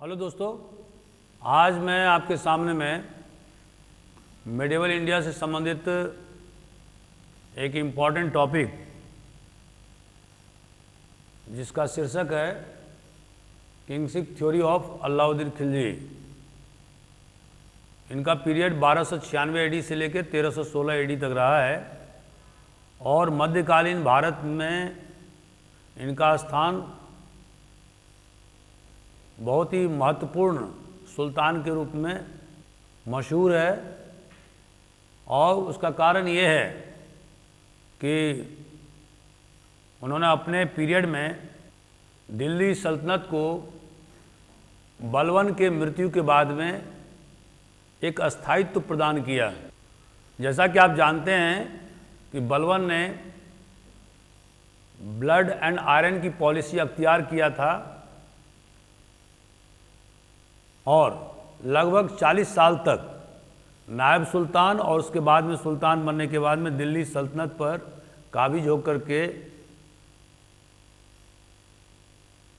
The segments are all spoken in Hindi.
हेलो दोस्तों, आज मैं आपके सामने में मेडिवल इंडिया से संबंधित एक इम्पॉर्टेंट टॉपिक जिसका शीर्षक है किंगसिक थ्योरी ऑफ अलाउद्दीन खिलजी। इनका पीरियड 1296 एडी से लेकर 1316 एडी तक रहा है और मध्यकालीन भारत में इनका स्थान बहुत ही महत्वपूर्ण सुल्तान के रूप में मशहूर है। और उसका कारण ये है कि उन्होंने अपने पीरियड में दिल्ली सल्तनत को बलवन के मृत्यु के बाद में एक अस्थायित्व प्रदान किया। जैसा कि आप जानते हैं कि बलवन ने ब्लड एंड आयरन की पॉलिसी अख्तियार किया था और लगभग 40 साल तक नायब सुल्तान और उसके बाद में सुल्तान बनने के बाद में दिल्ली सल्तनत पर काबिज होकर के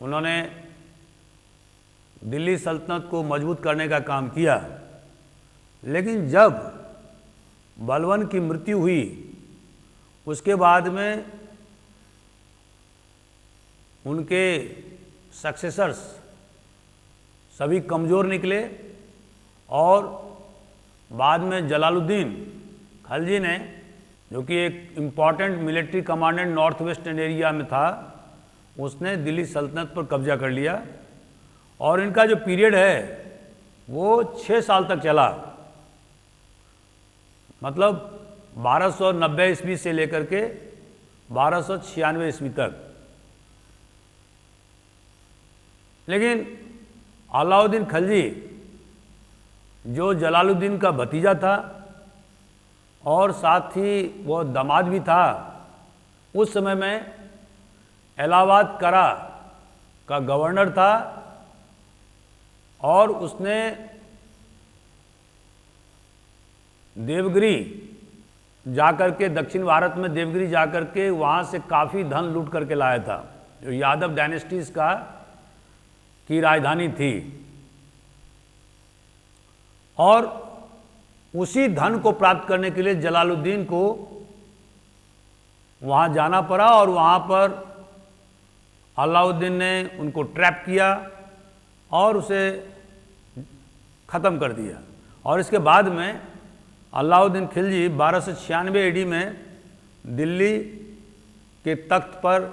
उन्होंने दिल्ली सल्तनत को मजबूत करने का काम किया। लेकिन जब बलवन की मृत्यु हुई उसके बाद में उनके सक्सेसर्स सभी कमज़ोर निकले और बाद में जलालुद्दीन खलजी ने, जो कि एक important military commandant north western area में था, उसने दिल्ली सल्तनत पर कब्जा कर लिया और इनका जो पीरियड है वो 6 साल तक चला। मतलब 1290 ईस्वी से लेकर के 1296 ईस्वी तक। लेकिन अलाउद्दीन खलजी जो जलालुद्दीन का भतीजा था और साथ ही वो दामाद भी था, उस समय में इलाहाबाद करा का गवर्नर था और उसने देवगिरी जाकर के, दक्षिण भारत में देवगिरी जाकर के वहाँ से काफ़ी धन लूट करके लाया था, जो यादव डायनेस्टीज की राजधानी थी। और उसी धन को प्राप्त करने के लिए जलालुद्दीन को वहाँ जाना पड़ा और वहाँ पर अलाउद्दीन ने उनको ट्रैप किया और उसे ख़त्म कर दिया। और इसके बाद में अलाउद्दीन खिलजी 1296 एडी में दिल्ली के तख्त पर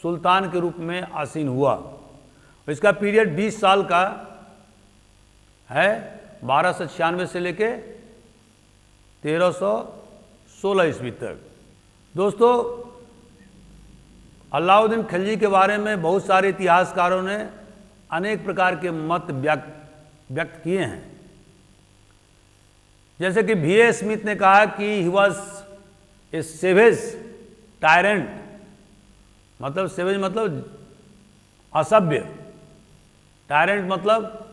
सुल्तान के रूप में आसीन हुआ। इसका पीरियड 20 साल का है, 1296 से लेके 1316 ईस्वी तक। दोस्तों, अलाउद्दीन खिलजी के बारे में बहुत सारे इतिहासकारों ने अनेक प्रकार के मत व्यक्त किए हैं। जैसे कि V.A. स्मिथ ने कहा कि he was a savage tyrant, मतलब सेवेज मतलब असभ्य, टायरेंट मतलब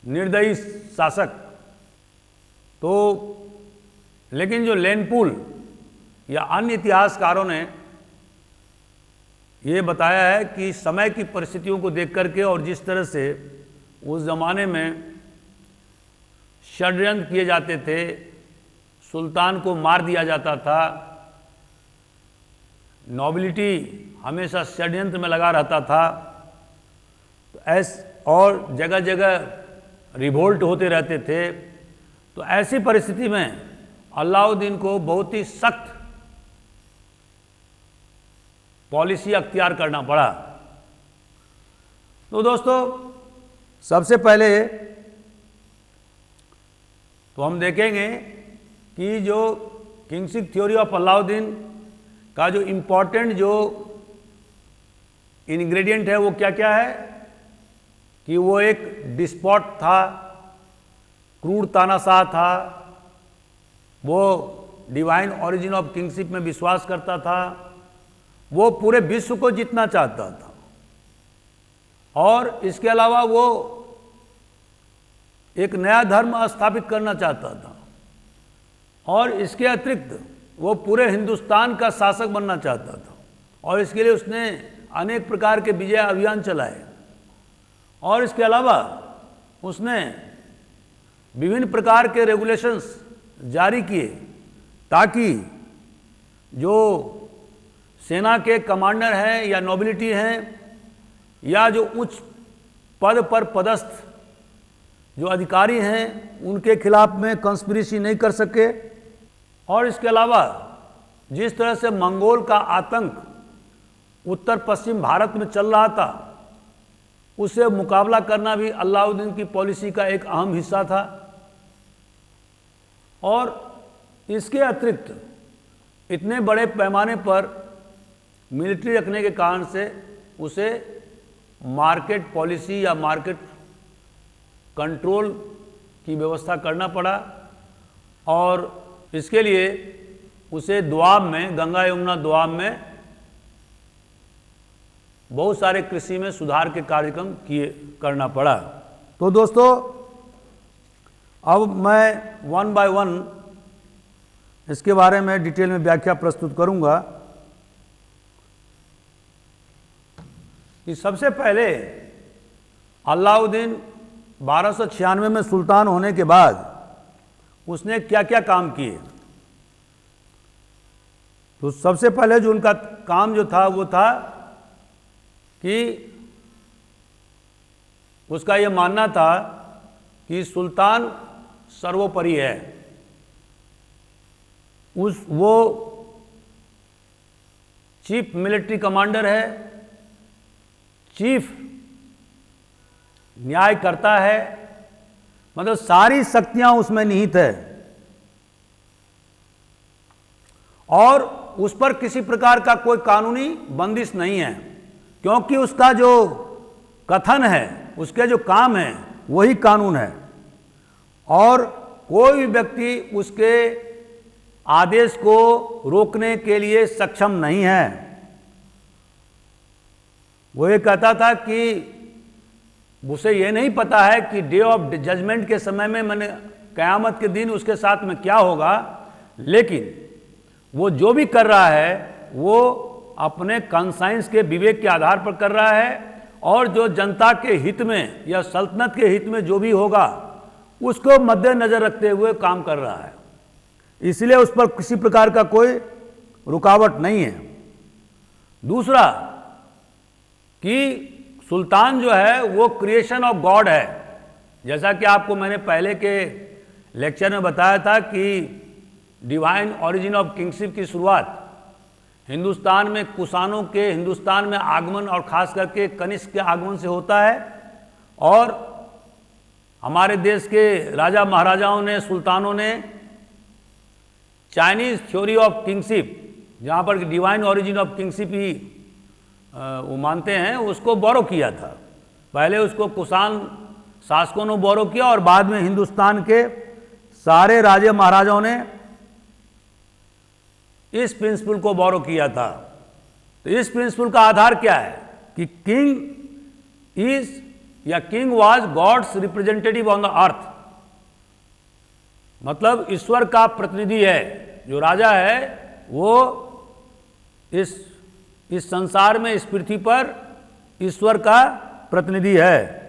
निर्दयी शासक। तो लेकिन जो लेनपुल या अन्य इतिहासकारों ने ये बताया है कि समय की परिस्थितियों को देख करके और जिस तरह से उस ज़माने में षड्यंत्र किए जाते थे, सुल्तान को मार दिया जाता था, नोबिलिटी हमेशा षड्यंत्र में लगा रहता था, तो और जगह जगह रिवोल्ट होते रहते थे। तो ऐसी परिस्थिति में अलाउद्दीन को बहुत ही सख्त पॉलिसी अख्तियार करना पड़ा। तो दोस्तों, सबसे पहले तो हम देखेंगे कि जो किंगसिक थ्योरी ऑफ अलाउद्दीन का जो इम्पोर्टेंट जो इंग्रेडिएंट है वो क्या क्या है। कि वो एक डिस्पॉट था, क्रूर तानाशाह था, वो डिवाइन ओरिजिन ऑफ किंगशिप में विश्वास करता था, वो पूरे विश्व को जीतना चाहता था और इसके अलावा वो एक नया धर्म स्थापित करना चाहता था और इसके अतिरिक्त वो पूरे हिंदुस्तान का शासक बनना चाहता था और इसके लिए उसने अनेक प्रकार के विजय अभियान चलाए और इसके अलावा उसने विभिन्न प्रकार के रेगुलेशंस जारी किए ताकि जो सेना के कमांडर हैं या नोबिलिटी हैं या जो उच्च पद पर पदस्थ जो अधिकारी हैं उनके खिलाफ में कंस्पिरेसी नहीं कर सके। और इसके अलावा जिस तरह से मंगोल का आतंक उत्तर पश्चिम भारत में चल रहा था उससे मुकाबला करना भी अलाउद्दीन की पॉलिसी का एक अहम हिस्सा था। और इसके अतिरिक्त इतने बड़े पैमाने पर मिलिट्री रखने के कारण से उसे मार्केट पॉलिसी या मार्केट कंट्रोल की व्यवस्था करना पड़ा और इसके लिए उसे दोआब में, गंगा यमुना दोआब में बहुत सारे कृषि में सुधार के कार्यक्रम करना पड़ा। तो दोस्तों, अब मैं वन बाय वन इसके बारे में डिटेल में व्याख्या प्रस्तुत करूंगा कि सबसे पहले अलाउद्दीन 1296 में सुल्तान होने के बाद उसने क्या क्या काम किए। तो सबसे पहले जो उनका काम जो था वो था कि उसका ये मानना था कि सुल्तान सर्वोपरि है। वो चीफ मिलिट्री कमांडर है, चीफ न्याय करता है, मतलब सारी शक्तियां उसमें निहित है और उस पर किसी प्रकार का कोई कानूनी बंदिश नहीं है, क्योंकि उसका जो कथन है, उसके जो काम है वही कानून है और कोई भी व्यक्ति उसके आदेश को रोकने के लिए सक्षम नहीं है। वो ये कहता था कि उसे ये नहीं पता है कि डे ऑफ जजमेंट के समय में मैंने क़यामत के दिन उसके साथ में क्या होगा, लेकिन वो जो भी कर रहा है वो अपने कॉन्साइंस के विवेक के आधार पर कर रहा है और जो जनता के हित में या सल्तनत के हित में जो भी होगा उसको मद्देनजर रखते हुए काम कर रहा है, इसलिए उस पर किसी प्रकार का कोई रुकावट नहीं है। दूसरा कि सुल्तान जो है वो क्रिएशन ऑफ गॉड है। जैसा कि आपको मैंने पहले के लेक्चर में बताया था कि डिवाइन ओरिजिन ऑफ किंगशिप की शुरुआत हिंदुस्तान में कुषाणों के हिंदुस्तान में आगमन और ख़ास करके कनिष्क के आगमन से होता है और हमारे देश के राजा महाराजाओं ने, सुल्तानों ने चाइनीज़ थ्योरी ऑफ किंगशिप, जहाँ पर डिवाइन ओरिजिन ऑफ किंगशिप ही वो मानते हैं, उसको बोरो किया था। पहले उसको कुषाण शासकों ने बोरो किया और बाद में हिंदुस्तान के सारे राजे महाराजाओं ने इस प्रिंसिपल को बोरो किया था। तो इस प्रिंसिपल का आधार क्या है कि किंग इज या king was god's representative on the earth, मतलब ईश्वर का प्रतिनिधि है। जो राजा है वो इस संसार में, इस पृथ्वी पर ईश्वर का प्रतिनिधि है।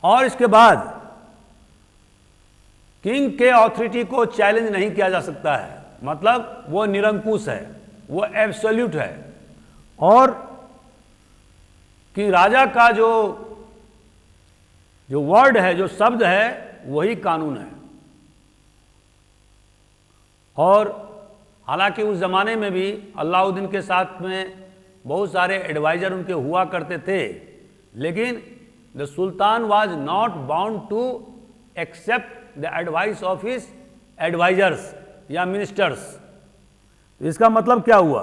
और इसके बाद किंग के ऑथोरिटी को चैलेंज नहीं किया जा सकता है, मतलब वो निरंकुश है, वो एब्सोल्यूट है। और कि राजा का जो वर्ड है, जो शब्द है, वही कानून है। और हालांकि उस ज़माने में भी अलाउद्दीन के साथ में बहुत सारे एडवाइज़र उनके हुआ करते थे, लेकिन the sultan was not bound to accept the advice of his advisers या मिनिस्टर्स। इसका मतलब क्या हुआ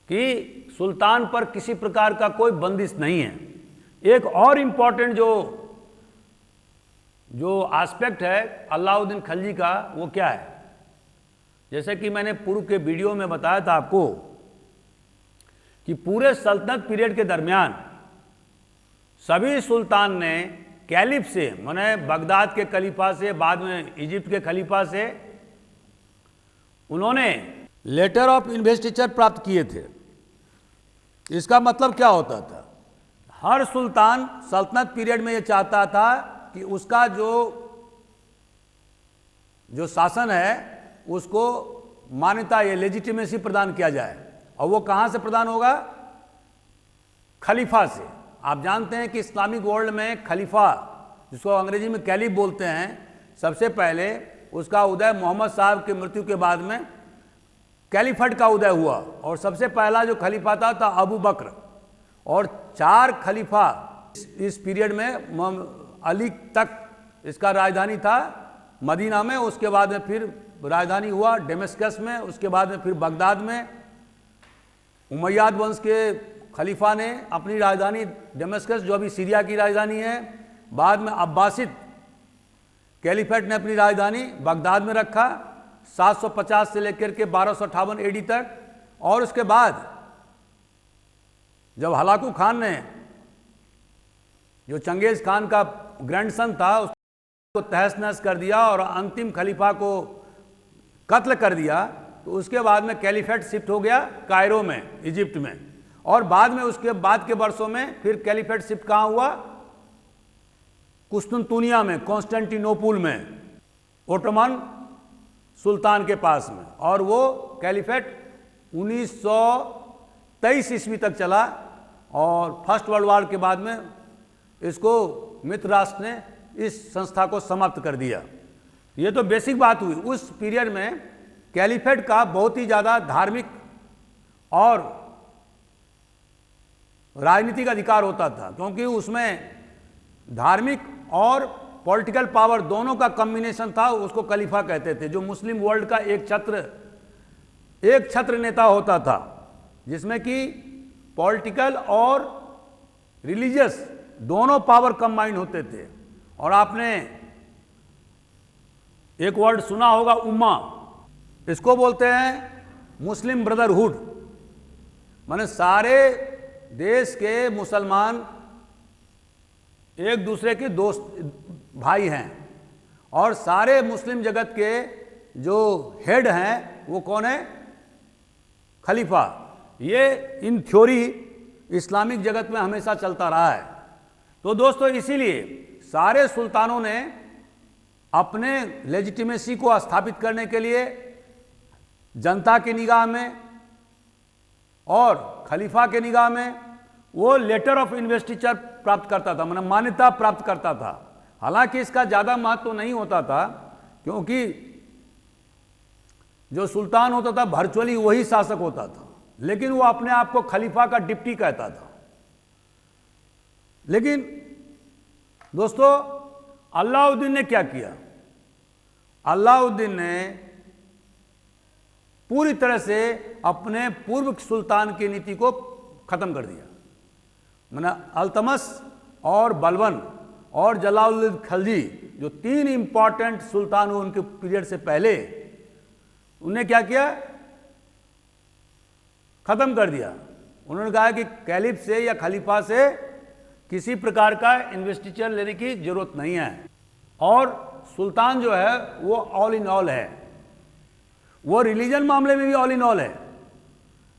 कि सुल्तान पर किसी प्रकार का कोई बंदिश नहीं है। एक और इम्पॉर्टेंट जो एस्पेक्ट है अलाउद्दीन खिलजी का, वो क्या है, जैसे कि मैंने पूर्व के वीडियो में बताया था आपको कि पूरे सल्तनत पीरियड के दरमियान सभी सुल्तान ने कैलिफ से, माने बगदाद के खलीफा से, बाद में इजिप्ट के खलीफा से, उन्होंने लेटर ऑफ इन्वेस्टिचर प्राप्त किए थे। इसका मतलब क्या होता था हर सुल्तान सल्तनत पीरियड में ये चाहता था कि उसका जो शासन है उसको मान्यता, ये लेजिटिमेसी प्रदान किया जाए। और वो कहाँ से प्रदान होगा? खलीफा से। आप जानते हैं कि इस्लामिक वर्ल्ड में खलीफा, जिसको अंग्रेजी में कैलिफ बोलते हैं, सबसे पहले उसका उदय मोहम्मद साहब की मृत्यु के बाद में कैलिफेट का उदय हुआ। और सबसे पहला जो खलीफा था अबू बकर। और 4 खलीफा इस पीरियड में अली तक इसका राजधानी था मदीना में, उसके बाद में फिर राजधानी हुआ डेमस्कस में, उसके बाद में फिर बगदाद में। उमैयाद वंश के खलीफा ने अपनी राजधानी डेमस्कस, जो अभी सीरिया की राजधानी है, बाद में अब्बासिद कैलिफेट ने अपनी राजधानी बगदाद में रखा 750 से लेकर के 1258 एडी तक। और उसके बाद जब हलाकू खान ने, जो चंगेज खान का ग्रैंडसन था, उसको तहस नहस कर दिया और अंतिम खलीफा को कत्ल कर दिया, तो उसके बाद में कैलिफेट शिफ्ट हो गया कायरो में, इजिप्ट में। और बाद में उसके बाद के वर्षों में फिर कैलिफेट शिफ्ट कहाँ हुआ? कुस्तुनतुनिया में, कॉन्स्टेंटिनोपुल में, ओटोमन सुल्तान के पास में। और वो कैलिफेट 1923 ईस्वी तक चला। और फर्स्ट वर्ल्ड वॉर के बाद में इसको मित्र राष्ट्र ने इस संस्था को समाप्त कर दिया। ये तो बेसिक बात हुई। उस पीरियड में कैलिफेट का बहुत ही ज़्यादा धार्मिक और राजनीतिक अधिकार होता था, क्योंकि उसमें धार्मिक और पॉलिटिकल पावर दोनों का कॉम्बिनेशन था। उसको खलीफा कहते थे, जो मुस्लिम वर्ल्ड का एक छत्र नेता होता था, जिसमें कि पॉलिटिकल और रिलीजियस दोनों पावर कंबाइंड होते थे। और आपने एक वर्ड सुना होगा, उम्मा। इसको बोलते हैं मुस्लिम ब्रदरहुड, माने सारे देश के मुसलमान एक दूसरे के दोस्त भाई हैं। और सारे मुस्लिम जगत के जो हेड हैं वो कौन है? खलीफा। ये इन थ्योरी इस्लामिक जगत में हमेशा चलता रहा है। तो दोस्तों, इसीलिए सारे सुल्तानों ने अपने लेजिटिमेसी को स्थापित करने के लिए जनता की निगाह में और खलीफा के निगाह में वो लेटर ऑफ इन्वेस्टिचर प्राप्त करता था, मतलब मान्यता प्राप्त करता था। हालांकि इसका ज़्यादा महत्व तो नहीं होता था, क्योंकि जो सुल्तान होता था वर्चुअली वही शासक होता था, लेकिन वो अपने आप को खलीफा का डिप्टी कहता था। लेकिन दोस्तों, अलाउद्दीन ने क्या किया? अलाउद्दीन ने पूरी तरह से अपने पूर्व सुल्तान की नीति को खत्म कर दिया। माना अल्तमस और बलबन और जलालुद्दीन खिलजी, जो 3 इंपॉर्टेंट सुल्तान हुए उनके पीरियड से पहले, उन्हें क्या किया? खत्म कर दिया। उन्होंने कहा कि कैलिफ से या खलीफा से किसी प्रकार का इन्वेस्टिचर लेने की जरूरत नहीं है। और सुल्तान जो है वो ऑल इन ऑल है, वो रिलीजन मामले में भी ऑल इन ऑल है।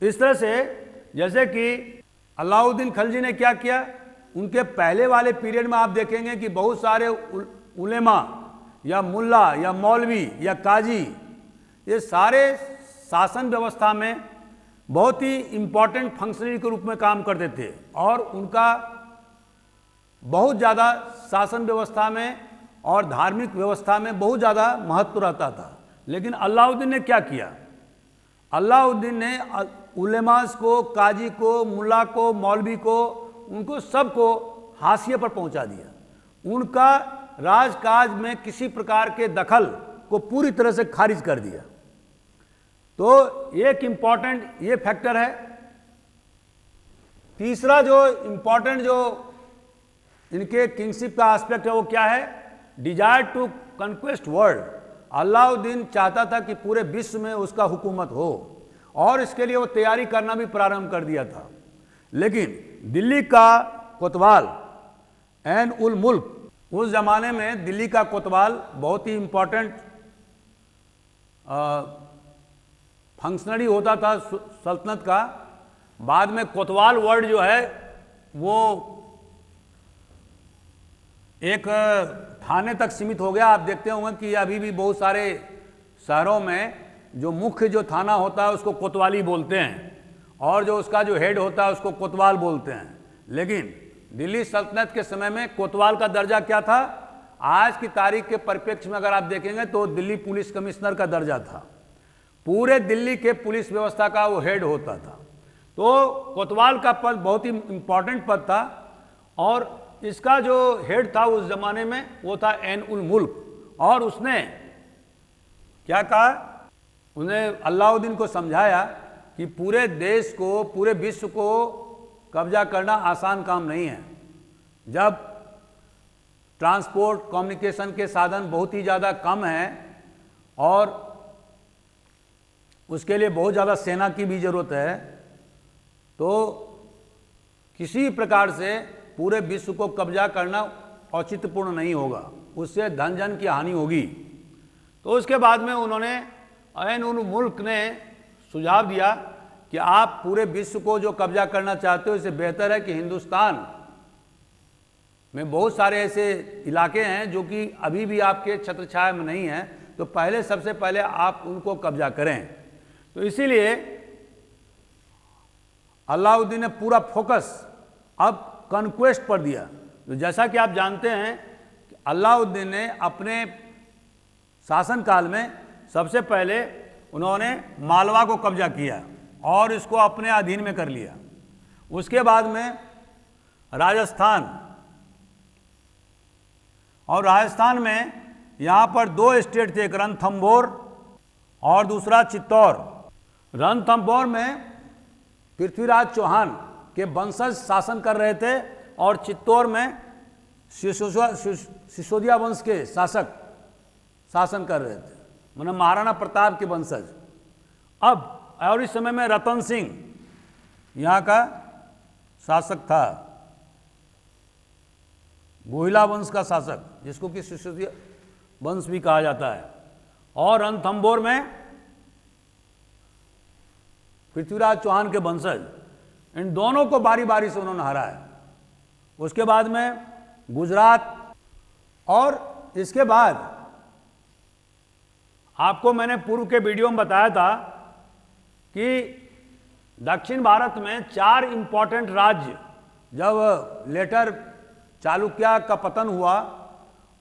इस तरह से जैसे कि अलाउद्दीन खिलजी ने क्या किया, उनके पहले वाले पीरियड में आप देखेंगे कि बहुत सारे उलेमा या मुल्ला या मौलवी या काजी, ये सारे शासन व्यवस्था में बहुत ही इम्पॉर्टेंट फंक्शनरी के रूप में काम करते थे। और उनका बहुत ज़्यादा शासन व्यवस्था में और धार्मिक व्यवस्था में बहुत ज़्यादा महत्व रहता था। लेकिन अलाउद्दीन ने क्या किया? अलाउद्दीन ने उलेमास को, काजी को, मुल्ला को, मौलवी को, उनको सबको हाशिए पर पहुंचा दिया। उनका राजकाज में किसी प्रकार के दखल को पूरी तरह से खारिज कर दिया। तो एक इंपॉर्टेंट ये फैक्टर है। तीसरा जो इंपॉर्टेंट जो इनके किंगशिप का एस्पेक्ट है वो क्या है? Desire to conquest world. Alauddin चाहता था कि पूरे विश्व में उसका हुकूमत हो, और इसके लिए वो तैयारी करना भी प्रारंभ कर दिया था। लेकिन दिल्ली का कोतवाल एन उल मुल्क, उस जमाने में दिल्ली का कोतवाल बहुत ही इंपॉर्टेंट फंक्शनरी होता था सल्तनत का। बाद में कोतवाल वर्ड जो है वो एक थाने तक सीमित हो गया। आप देखते होंगे कि अभी भी बहुत सारे शहरों में जो मुख्य जो थाना होता है उसको कोतवाली बोलते हैं, और जो उसका जो हेड होता है उसको कोतवाल बोलते हैं। लेकिन दिल्ली सल्तनत के समय में कोतवाल का दर्जा क्या था? आज की तारीख के परिप्रेक्ष्य में अगर आप देखेंगे तो दिल्ली पुलिस कमिश्नर का दर्जा था। पूरे दिल्ली के पुलिस व्यवस्था का वो हेड होता था। तो कोतवाल का पद बहुत ही इंपॉर्टेंट पद था, और इसका जो हेड था उस जमाने में वो था ऐन उल मुल्क। और उसने क्या कहा? उन्हें अलाउद्दीन को समझाया कि पूरे देश को, पूरे विश्व को कब्जा करना आसान काम नहीं है। जब ट्रांसपोर्ट कम्युनिकेशन के साधन बहुत ही ज़्यादा कम हैं और उसके लिए बहुत ज़्यादा सेना की भी ज़रूरत है, तो किसी प्रकार से पूरे विश्व को कब्जा करना औचित्यपूर्ण नहीं होगा, उससे धन जन की हानि होगी। तो उसके बाद में उन्होंने ऐन उल मुल्क ने सुझाव दिया कि आप पूरे विश्व को जो कब्जा करना चाहते हो, इससे बेहतर है कि हिंदुस्तान में बहुत सारे ऐसे इलाके हैं जो कि अभी भी आपके छत्रछाया में नहीं हैं, तो पहले सबसे पहले आप उनको कब्जा करें। तो इसीलिए अलाउद्दीन ने पूरा फोकस अब कॉन्क्वेस्ट पर दिया। तो जैसा कि आप जानते हैं कि अलाउद्दीन ने अपने शासनकाल में सबसे पहले उन्होंने मालवा को कब्जा किया और इसको अपने अधीन में कर लिया। उसके बाद में राजस्थान, और राजस्थान में यहाँ पर दो स्टेट थे, एक रणथंभौर और दूसरा चित्तौड़। रणथंभौर में पृथ्वीराज चौहान के वंशज शासन कर रहे थे, और चित्तौड़ में सिसोदिया वंश के शासक शासन कर रहे थे, मतलब महाराणा प्रताप के वंशज। अब और इस समय में रतन सिंह यहाँ का शासक था, गोहिला वंश का शासक, जिसको कि सिसोदिया वंश भी कहा जाता है। और रणथंभौर में पृथ्वीराज चौहान के वंशज, इन दोनों को बारी बारी से उन्होंने हराया। उसके बाद में गुजरात, और इसके बाद आपको मैंने पूर्व के वीडियो में बताया था कि दक्षिण भारत में 4 इंपॉर्टेंट राज्य, जब लेटर चालुक्य का पतन हुआ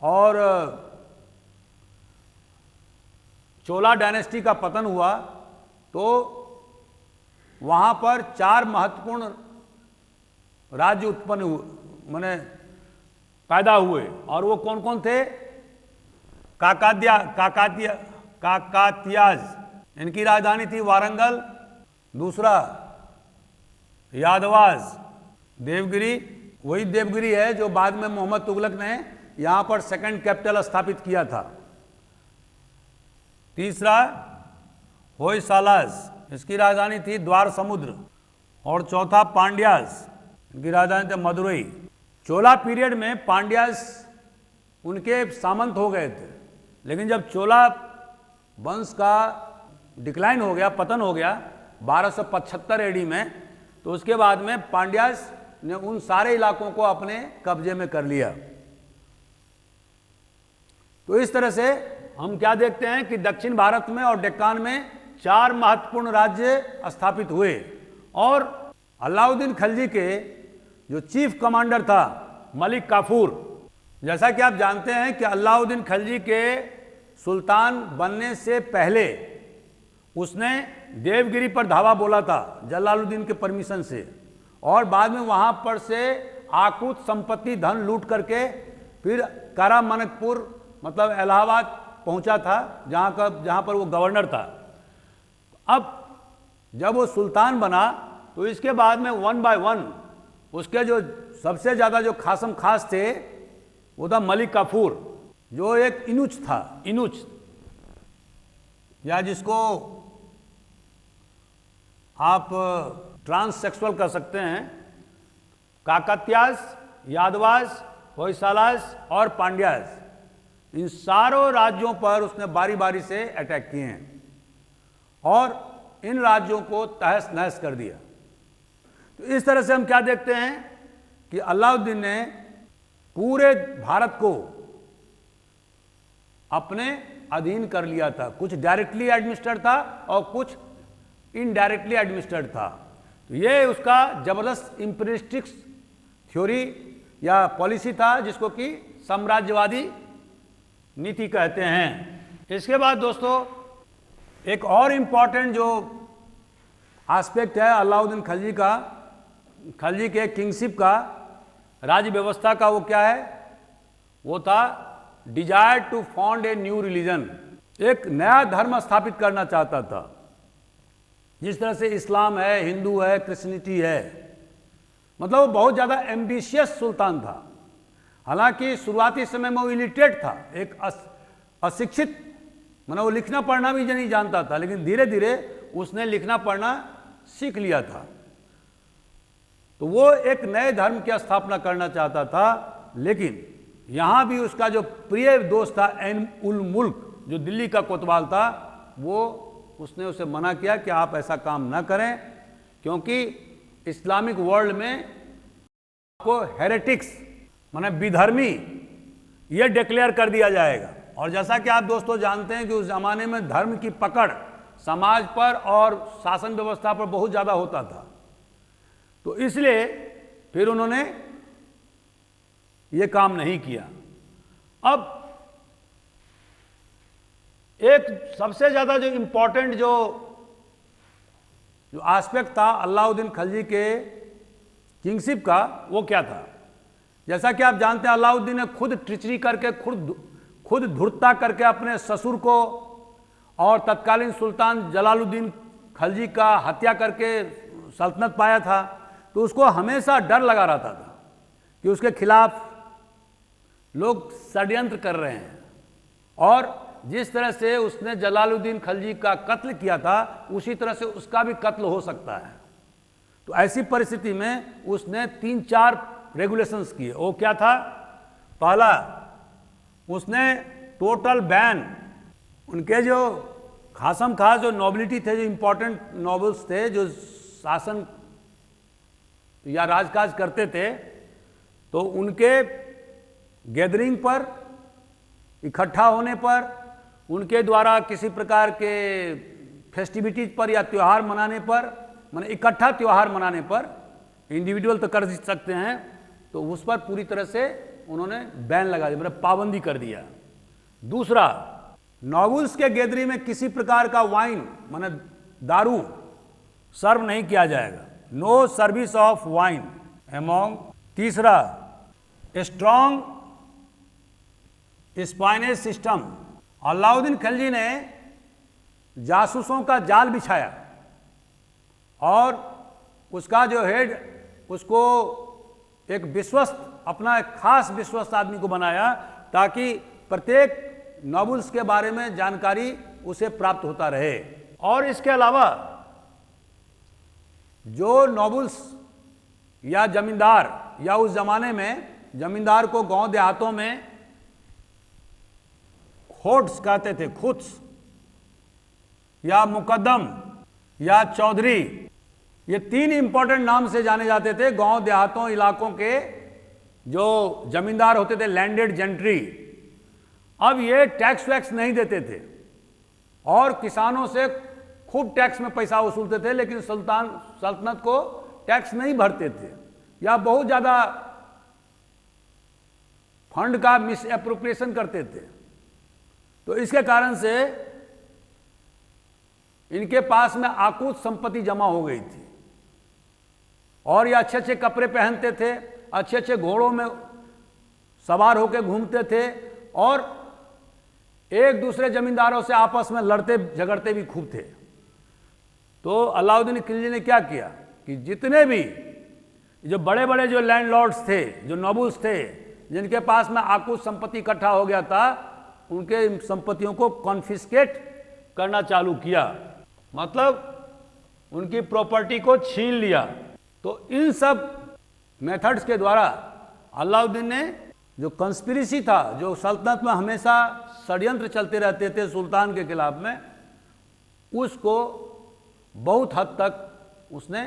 और चोला डायनेस्टी का पतन हुआ, तो वहाँ पर 4 महत्वपूर्ण राज्य उत्पन्न हुए, माने पैदा हुए। और वो कौन कौन थे? काकातियाज, इनकी राजधानी थी वारंगल। दूसरा यादवाज, देवगिरी, वही देवगिरी है जो बाद में मोहम्मद तुगलक ने यहाँ पर सेकंड कैपिटल स्थापित किया था। तीसरा होयसालास, इसकी राजधानी थी द्वार समुद्र। और चौथा पांड्यास, इनकी राजधानी थी मदुरई। चोला पीरियड में पांड्यास उनके सामंत हो गए थे, लेकिन जब चोला वंश का डिक्लाइन हो गया, पतन हो गया 1275 एडी में, तो उसके बाद में पांड्यास ने उन सारे इलाकों को अपने कब्जे में कर लिया। तो इस तरह से हम क्या देखते हैं कि दक्षिण भारत में और डेक्कान में 4 महत्वपूर्ण राज्य स्थापित हुए। और अलाउद्दीन खिलजी के जो चीफ कमांडर था मलिक काफूर, जैसा कि आप जानते हैं कि अलाउद्दीन खिलजी के सुल्तान बनने से पहले उसने देवगिरी पर धावा बोला था जलालुद्दीन के परमिशन से, और बाद में वहाँ पर से आकुत संपत्ति धन लूट करके फिर कारामनकपुर मतलब इलाहाबाद पहुँचा था, जहाँ पर वो गवर्नर था। अब जब वो सुल्तान बना तो इसके बाद में 1 बाय 1 उसके जो सबसे ज़्यादा जो खासम खास थे वो था मलिक काफूर, जो एक इनुच था, इनुच, या जिसको आप ट्रांससेक्सुअल कर सकते हैं। काकतियास, यादवास, होयसालास और पांड्यास, इन सारों राज्यों पर उसने बारी बारी से अटैक किए हैं और इन राज्यों को तहस नहस कर दिया। तो इस तरह से हम क्या देखते हैं कि अलाउद्दीन ने पूरे भारत को अपने अधीन कर लिया था। कुछ डायरेक्टली एडमिनिस्टर्ड था और कुछ इनडायरेक्टली एडमिनिस्टर्ड था। तो ये उसका जबरदस्त इंपीरियलिस्टिक थ्योरी या पॉलिसी था, जिसको कि साम्राज्यवादी नीति कहते हैं। इसके बाद दोस्तों एक और इम्पॉर्टेंट जो एस्पेक्ट है अलाउद्दीन खिलजी का, खिलजी के किंगशिप का, राज्य व्यवस्था का, वो क्या है? वो था desire to found a new religion. एक नया धर्म स्थापित करना चाहता था। जिस तरह से इस्लाम है, हिंदू है, क्रिश्चियनिटी है, मतलब वो बहुत ज़्यादा एम्बिशियस सुल्तान था। हालांकि शुरुआती समय में वो इलिटरेट था, एक अशिक्षित, मतलब वो लिखना पढ़ना भी नहीं जानता था, लेकिन धीरे धीरे उसने लिखना पढ़ना सीख लिया था। तो वो एक नए धर्म की स्थापना करना चाहता था, लेकिन यहाँ भी उसका जो प्रिय दोस्त था एन उल मुल्क, जो दिल्ली का कोतवाल था, वो उसने उसे मना किया कि आप ऐसा काम ना करें, क्योंकि इस्लामिक वर्ल्ड में आपको हेरेटिक्स माने विधर्मी ये डिक्लेयर कर दिया जाएगा। और जैसा कि आप दोस्तों जानते हैं कि उस जमाने में धर्म की पकड़ समाज पर और शासन व्यवस्था पर बहुत ज़्यादा होता था। तो इसलिए फिर उन्होंने ये काम नहीं किया। अब एक सबसे ज़्यादा जो इम्पोर्टेंट जो एस्पेक्ट था अलाउद्दीन खिलजी के किंगशिप का, वो क्या था? जैसा कि आप जानते हैं अलाउद्दीन ने खुद ट्रिचरी करके, खुद धूर्तता करके अपने ससुर को और तत्कालीन सुल्तान जलालुद्दीन खिलजी का हत्या करके सल्तनत पाया था। तो उसको हमेशा डर लगा रहता था कि उसके खिलाफ लोग षड्यंत्र कर रहे हैं, और जिस तरह से उसने जलालुद्दीन खिलजी का कत्ल किया था, उसी तरह से उसका भी कत्ल हो सकता है। तो ऐसी परिस्थिति में उसने 3-4 रेगुलेशंस किए। वो क्या था? पहला, उसने टोटल बैन, उनके जो खासम खास जो नोबिलिटी थे, जो इंपॉर्टेंट नोबल्स थे, जो शासन या राजकाज करते थे, तो उनके गैदरिंग पर, इकट्ठा होने पर, उनके द्वारा किसी प्रकार के फेस्टिविटीज पर या त्यौहार मनाने पर, माने इकट्ठा त्यौहार मनाने पर, इंडिविजुअल तो कर सकते हैं, तो उस पर पूरी तरह से उन्होंने बैन लगा दिया, मतलब पाबंदी कर दिया। दूसरा, नोबल्स के गैदरिंग में किसी प्रकार का वाइन माने दारू सर्व नहीं किया जाएगा, no service of wine among. तीसरा, strong espionage system. Alauddin Khilji ने जासूसों का जाल बिछाया और उसका जो हेड, उसको एक विश्वस्त, अपना एक खास विश्वस्त आदमी को बनाया, ताकि प्रत्येक नोबल्स के बारे में जानकारी उसे प्राप्त होता रहे। और इसके अलावा जो नोबल्स या जमींदार, या उस जमाने में जमींदार को गांव देहातों में खोट्स कहते थे, खुत्स या मुकद्दम या चौधरी, ये 3 इंपॉर्टेंट नाम से जाने जाते थे। गांव देहातों इलाकों के जो जमींदार होते थे, लैंडेड जेंट्री, अब ये टैक्स वैक्स नहीं देते थे और किसानों से खूब टैक्स में पैसा वसूलते थे, लेकिन सल्तनत को टैक्स नहीं भरते थे, या बहुत ज़्यादा फंड का मिस एप्रोप्रिएशन करते थे। तो इसके कारण से इनके पास में आकूत संपत्ति जमा हो गई थी, और ये अच्छे अच्छे कपड़े पहनते थे, अच्छे अच्छे घोड़ों में सवार होकर घूमते थे, और एक दूसरे जमींदारों से आपस में लड़ते झगड़ते भी खूब थे। तो अलाउद्दीन खिलजी ने क्या किया कि जितने भी जो बड़े बड़े जो लैंडलॉर्ड्स थे, जो नोबल्स थे, जिनके पास में आकूत संपत्ति इकट्ठा हो गया था, उनके संपत्तियों को कॉन्फिस्केट करना चालू किया, मतलब उनकी प्रॉपर्टी को छीन लिया। तो इन सब मेथड्स के द्वारा अलाउद्दीन ने जो कंस्पिरेसी था, जो सल्तनत में हमेशा षड्यंत्र चलते रहते थे सुल्तान के खिलाफ में, उसको बहुत हद तक उसने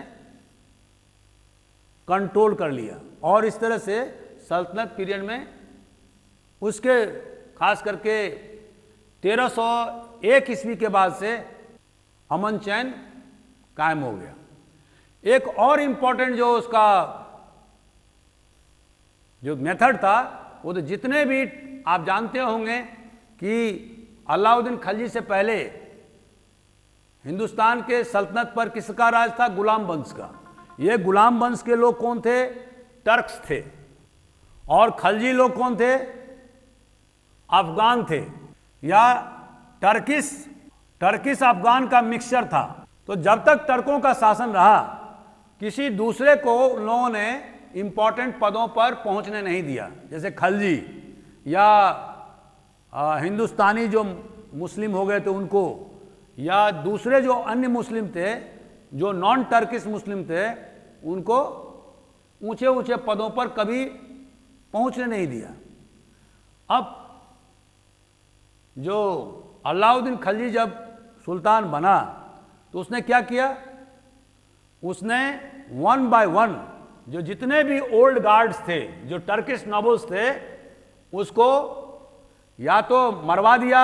कंट्रोल कर लिया, और इस तरह से सल्तनत पीरियड में उसके खास करके 1301 ईस्वी के बाद से अमन चैन कायम हो गया। एक और इम्पोर्टेंट जो उसका जो मेथड था, वो तो जितने भी आप जानते होंगे कि अलाउद्दीन खिलजी से पहले हिंदुस्तान के सल्तनत पर किसका राज था? गुलाम वंश का। ये गुलाम वंश के लोग कौन थे? टर्क्स थे। और खिलजी लोग कौन थे? अफगान थे, या टर्किश अफगान का मिक्सचर था। तो जब तक टर्कों का शासन रहा, किसी दूसरे को लोगों ने इंपॉर्टेंट पदों पर पहुंचने नहीं दिया, जैसे खिलजी या हिंदुस्तानी जो मुस्लिम हो गए थे उनको, या दूसरे जो अन्य मुस्लिम थे, जो नॉन टर्किश मुस्लिम थे, उनको ऊंचे ऊंचे पदों पर कभी पहुंचने नहीं दिया। अब जो अलाउद्दीन खिलजी जब सुल्तान बना तो उसने क्या किया? उसने 1 by 1 जो जितने भी ओल्ड गार्ड्स थे, जो टर्किश नॉबल्स थे, उसको या तो मरवा दिया,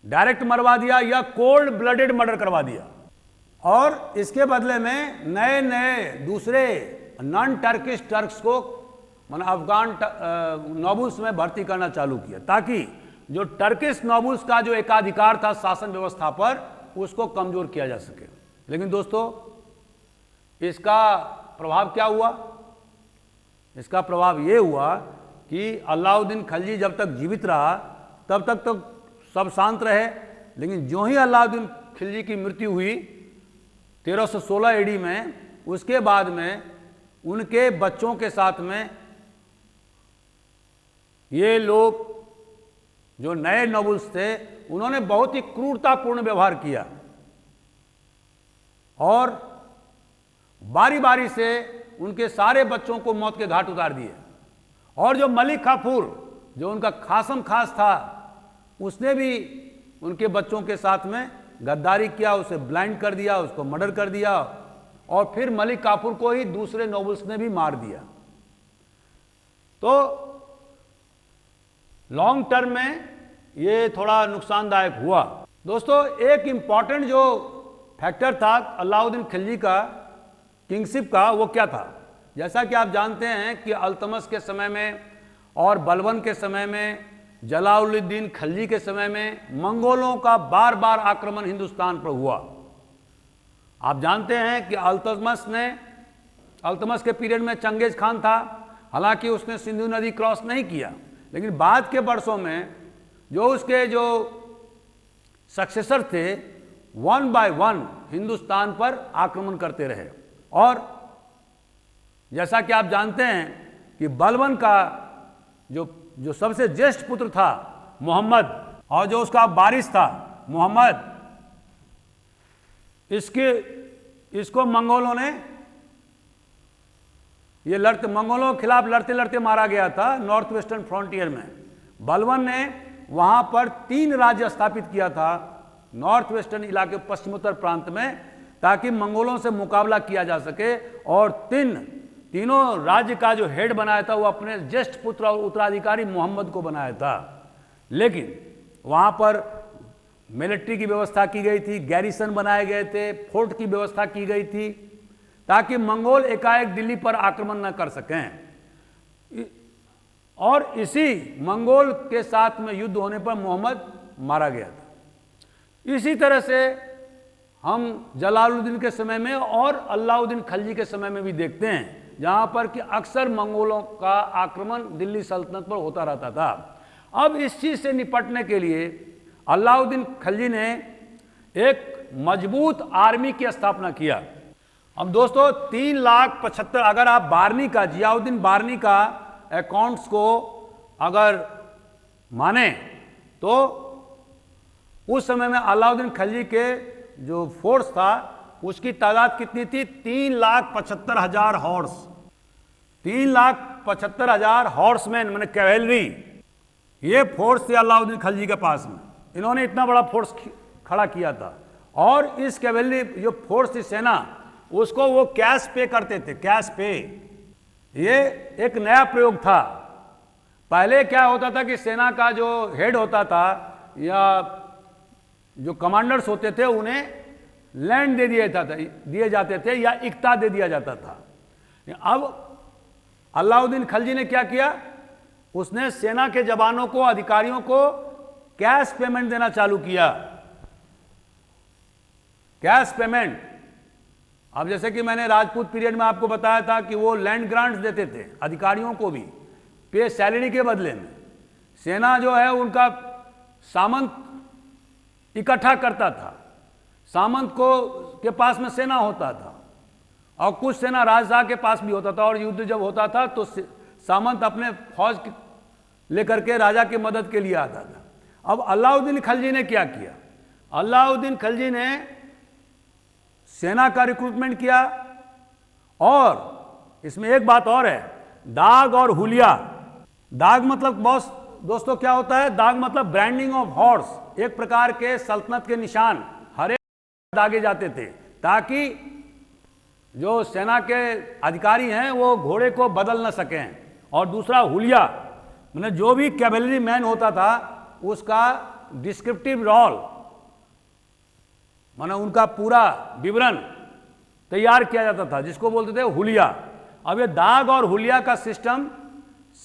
डायरेक्ट मरवा दिया, या कोल्ड ब्लडेड मर्डर करवा दिया। और इसके बदले में नए नए दूसरे नॉन टर्किश टर्क्स को माना अफगान नॉबल्स में भर्ती करना चालू किया, ताकि जो टर्किश नॉबल्स का जो एकाधिकार था शासन व्यवस्था पर, उसको कमजोर किया जा सके। लेकिन दोस्तों, इसका प्रभाव क्या हुआ? इसका प्रभाव यह हुआ कि अलाउद्दीन खिलजी जब तक जीवित रहा तब तक तो सब शांत रहे, लेकिन जो ही अलाउद्दीन खिलजी की मृत्यु हुई 1316 एडी में, उसके बाद में उनके बच्चों के साथ में ये लोग जो नए नोबल्स थे, उन्होंने बहुत ही क्रूरतापूर्ण व्यवहार किया और बारी बारी से उनके सारे बच्चों को मौत के घाट उतार दिए। और जो मलिक काफूर, जो उनका खासम खास था, उसने भी उनके बच्चों के साथ में गद्दारी किया, उसे ब्लाइंड कर दिया, उसको मर्डर कर दिया, और फिर मलिक काफूर को ही दूसरे नोबल्स ने भी मार दिया। तो लॉन्ग टर्म में ये थोड़ा नुकसानदायक हुआ। दोस्तों, एक इंपॉर्टेंट जो फैक्टर था अलाउद्दीन खिलजी का किंगशिप का, वो क्या था? जैसा कि आप जानते हैं कि अल्तमश के समय में और बलबन के समय में, जलालुद्दीन खिलजी के समय में मंगोलों का बार बार आक्रमण हिंदुस्तान पर हुआ। आप जानते हैं कि अल्तमश के पीरियड में चंगेज खान था, हालांकि उसने सिंधु नदी क्रॉस नहीं किया, लेकिन बाद के वर्षों में जो उसके जो सक्सेसर थे 1 by 1 हिंदुस्तान पर आक्रमण करते रहे। और जैसा कि आप जानते हैं कि बलबन का जो सबसे ज्येष्ठ पुत्र था मोहम्मद, और जो उसका वारिस था मोहम्मद, इसको मंगोलों ने मंगोलों के खिलाफ लड़ते लड़ते मारा गया था नॉर्थ वेस्टर्न फ्रंटियर में। बलबन ने वहां पर 3 राज्य स्थापित किया था नॉर्थ वेस्टर्न इलाके पश्चिमोत्तर प्रांत में, ताकि मंगोलों से मुकाबला किया जा सके। और तीनों राज्य का जो हेड बनाया था वो अपने ज्येष्ठ पुत्र और उत्तराधिकारी मोहम्मद को बनाया था। लेकिन वहां पर मिलिट्री की व्यवस्था की गई थी, गैरिसन बनाए गए थे, फोर्ट की व्यवस्था की गई थी, ताकि मंगोल एकाएक दिल्ली पर आक्रमण न कर सकें। और इसी मंगोल के साथ में युद्ध होने पर मोहम्मद मारा गया था। इसी तरह से हम जलालुद्दीन के समय में और अलाउद्दीन खिलजी के समय में भी देखते हैं, जहां पर कि अक्सर मंगोलों का आक्रमण दिल्ली सल्तनत पर होता रहता था। अब इस चीज से निपटने के लिए अलाउद्दीन खिलजी ने एक मजबूत आर्मी की स्थापना किया। अब दोस्तों 3,75,000, अगर आप बारनी का, जियाउद्दीन बारनी का अकाउंट्स को अगर माने तो उस समय में अलाउद्दीन खिलजी के जो फोर्स था उसकी तादाद कितनी थी? 3,75,000 हॉर्स, 3,75,000 हॉर्समैन, मैंने कैवेलरी, ये फोर्स थे अलाउद्दीन खिलजी के पास में। इन्होंने इतना बड़ा फोर्स खड़ा किया था। और इस कैवेलरी जो फोर्स थी, सेना, उसको वो कैश पे करते थे, कैश पे, ये एक नया प्रयोग था। पहले क्या होता था कि सेना का जो हेड होता था या जो कमांडर्स होते थे उन्हें लैंड दिए जाते थे या इक्ता दे दिया जाता था। अब अलाउद्दीन खिलजी ने क्या किया, उसने सेना के जवानों को, अधिकारियों को कैश पेमेंट देना चालू किया। Cash payment. अब जैसे कि मैंने राजपूत पीरियड में आपको बताया था कि वो लैंड ग्रांट्स देते थे अधिकारियों को भी पे सैलरी के बदले में। सेना जो है उनका सामंत इकट्ठा करता था, सामंत को के पास में सेना होता था और कुछ सेना राजशाह के पास भी होता था, और युद्ध जब होता था तो सामंत अपने फौज लेकर के राजा की मदद के लिए आता था। अब अलाउद्दीन खिलजी ने क्या किया, अलाउद्दीन खिलजी ने सेना का रिक्रूटमेंट किया। और इसमें एक बात और है, दाग और हुलिया। दाग मतलब बॉस दोस्तों क्या होता है, दाग मतलब ब्रांडिंग ऑफ हॉर्स, एक प्रकार के सल्तनत के निशान हरे दागे जाते थे ताकि जो सेना के अधिकारी हैं वो घोड़े को बदल न सकें। और दूसरा हुलिया, मतलब जो भी कैवेलरी मैन होता था उसका डिस्क्रिप्टिव रोल, माना उनका पूरा विवरण तैयार किया जाता था, जिसको बोलते थे हुलिया। अब ये दाग और हुलिया का सिस्टम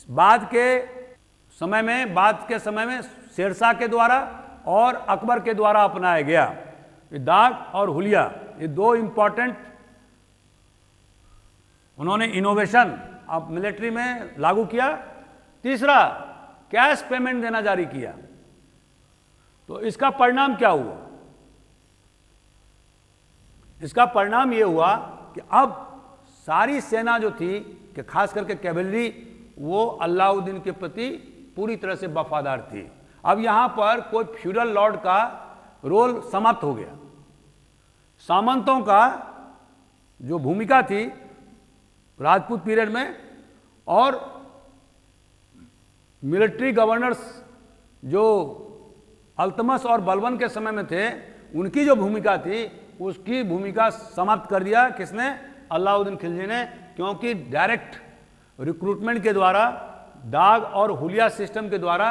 बाद के समय में शेरशाह के द्वारा और अकबर के द्वारा अपनाया गया। ये दाग और हुलिया, ये दो इंपॉर्टेंट उन्होंने इनोवेशन अब मिलिट्री में लागू किया। तीसरा, कैश पेमेंट देना जारी किया। तो इसका परिणाम क्या हुआ, इसका परिणाम यह हुआ कि अब सारी सेना जो थी कि खास करके कैवेलरी, वो अलाउद्दीन के प्रति पूरी तरह से वफादार थी। अब यहां पर कोई फ्यूडल लॉर्ड का रोल समाप्त हो गया। सामंतों का जो भूमिका थी राजपूत पीरियड में, और मिलिट्री गवर्नर्स जो अल्तमस और बलबन के समय में थे, उनकी जो भूमिका थी उसकी भूमिका समाप्त कर दिया। किसने, अलाउद्दीन खिलजी ने, क्योंकि डायरेक्ट रिक्रूटमेंट के द्वारा, दाग और हुलिया सिस्टम के द्वारा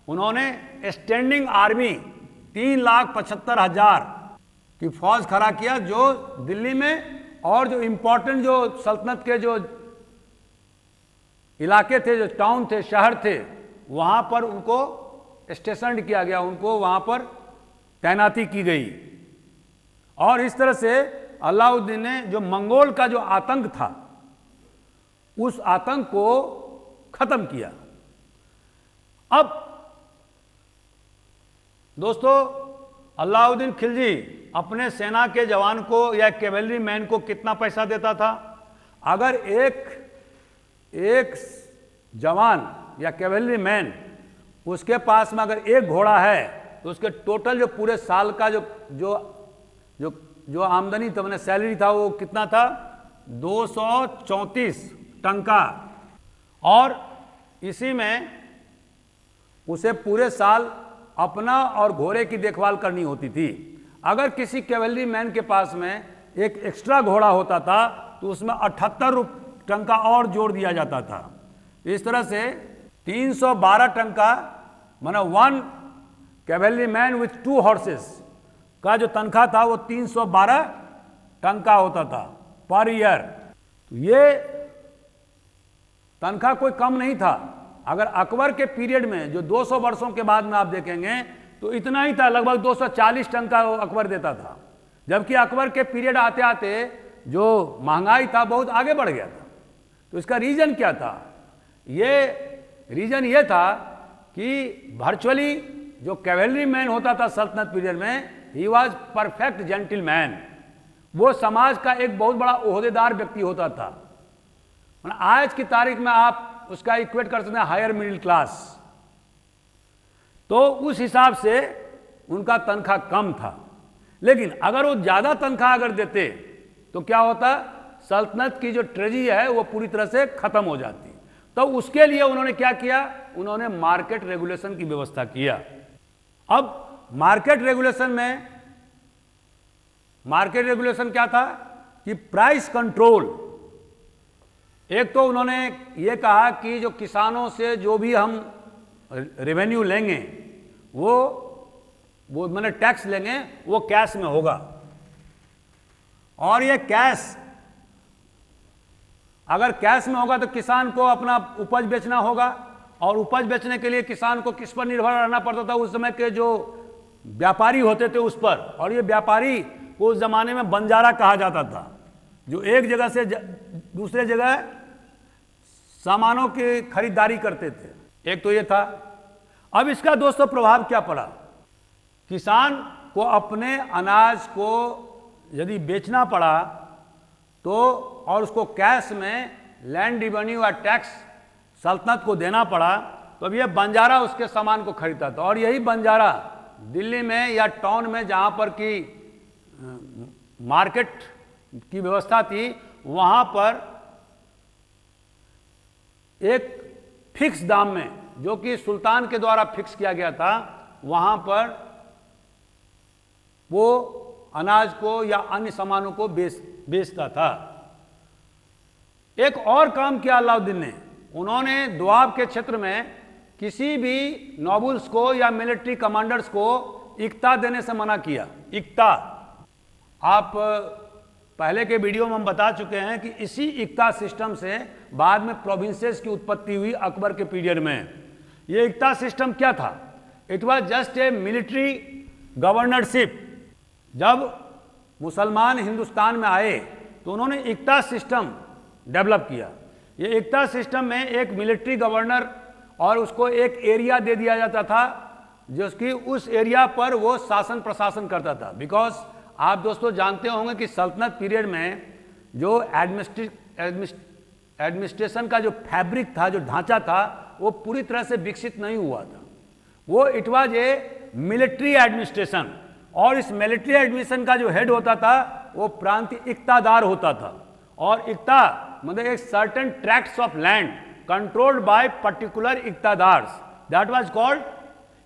उन्होंने स्टैंडिंग आर्मी 3,75,000 की फौज खड़ा किया, जो दिल्ली में और जो इंपॉर्टेंट जो सल्तनत के जो इलाके थे, जो टाउन थे, शहर थे, वहां पर उनको स्टेशन किया गया, उनको वहां पर तैनाती की गई। और इस तरह से अलाउद्दीन ने जो मंगोल का जो आतंक था उस आतंक को खत्म किया। अब दोस्तों, अलाउद्दीन खिलजी अपने सेना के जवान को या कैवेलरी मैन को कितना पैसा देता था? अगर एक जवान या कैवेलरी मैन, उसके पास में अगर एक घोड़ा है तो उसके टोटल जो पूरे साल का जो आमदनी था, मैंने सैलरी था, वो कितना था? 234 टंका। और इसी में उसे पूरे साल अपना और घोड़े की देखभाल करनी होती थी। अगर किसी कैवेलरी मैन के पास में एक एक्स्ट्रा घोड़ा होता था तो उसमें 78 टंका और जोड़ दिया जाता था। इस तरह से 312 टंका, माना 1 कैवेलरी मैन विथ 2 हॉर्सेस का जो तनख्वाह था वो 312 टंका होता था पर ईयर। तो ये तनख्वाह कोई कम नहीं था। अगर अकबर के पीरियड में जो 200 वर्षों के बाद में आप देखेंगे तो इतना ही था, लगभग 240 टंका अकबर देता था। जबकि अकबर के पीरियड आते आते जो महंगाई था बहुत आगे बढ़ गया था। तो इसका रीजन क्या था? ये रीजन ये था कि वर्चुअली जो कैवेलरी मैन होता था सल्तनत पीरियड में, ही वॉज परफेक्ट जेंटिलमैन। वो समाज का एक बहुत बड़ा ओहदेदार व्यक्ति होता था। आज की तारीख में आप उसका इक्वेट कर सकते हैं हायर मिडिल क्लास। तो उस हिसाब से उनका तनख्वाह कम था। लेकिन अगर वो ज्यादा तनख्वाह अगर देते तो क्या होता? सल्तनत की जो ट्रेजरी है वो पूरी तरह से खत्म हो जाती। तो उसके लिए उन्होंने क्या किया? उन्होंने मार्केट रेगुलेशन की व्यवस्था किया। अब मार्केट रेगुलेशन क्या था कि प्राइस कंट्रोल एक तो उन्होंने ये कहा कि जो किसानों से जो भी हम रेवेन्यू लेंगे वो मैंने टैक्स लेंगे वो कैश में होगा, और ये कैश अगर कैश में होगा तो किसान को अपना उपज बेचना होगा, और उपज बेचने के लिए किसान को किस पर निर्भर रहना पड़ता था? उस समय के जो व्यापारी होते थे उस पर, और ये व्यापारी को उस जमाने में बंजारा कहा जाता था, जो एक जगह से दूसरे जगह सामानों की खरीदारी करते थे। एक तो ये था। अब इसका दोस्तों प्रभाव क्या पड़ा? किसान को अपने अनाज को यदि बेचना पड़ा तो, और उसको कैश में लैंड रेवेन्यू या टैक्स सल्तनत को देना पड़ा, तो अब ये बंजारा उसके सामान को खरीदता था। और यही बंजारा दिल्ली में या टाउन में जहाँ पर की मार्केट की व्यवस्था थी, वहाँ पर एक फिक्स दाम में, जो कि सुल्तान के द्वारा फिक्स किया गया था, वहाँ पर वो अनाज को या अन्य सामानों को बेचता था। एक और काम किया अलाउद्दीन ने, उन्होंने दोआब के क्षेत्र में किसी भी नोबल्स को या मिलिट्री कमांडर्स को इक्ता देने से मना किया। इक्ता, आप पहले के वीडियो में हम बता चुके हैं कि इसी इक्ता सिस्टम से बाद में प्रोविंसेस की उत्पत्ति हुई अकबर के पीरियड में। ये इक्ता सिस्टम क्या था? It was just a military governorship. जब मुसलमान हिंदुस्तान में आए तो उन्होंने इक्ता सिस्टम डेवलप किया। ये इक्ता सिस्टम में एक मिलिट्री गवर्नर और उसको एक एरिया दे दिया जाता था, जिसकी उस एरिया पर वो शासन प्रशासन करता था। बिकॉज आप दोस्तों जानते होंगे कि सल्तनत पीरियड में जो एडमिनिस्ट्रेशन का जो फैब्रिक था, जो ढांचा था, वो पूरी तरह से विकसित नहीं हुआ था। वो it was a military administration, और इस मिलिट्री एडमिनिस्ट्रेशन का जो हेड होता था वो प्रांतीय इक्तादार होता था। और इक्ता मतलब एक certain tracts of land controlled by particular इक्तादार्स, दैट वाज कॉल्ड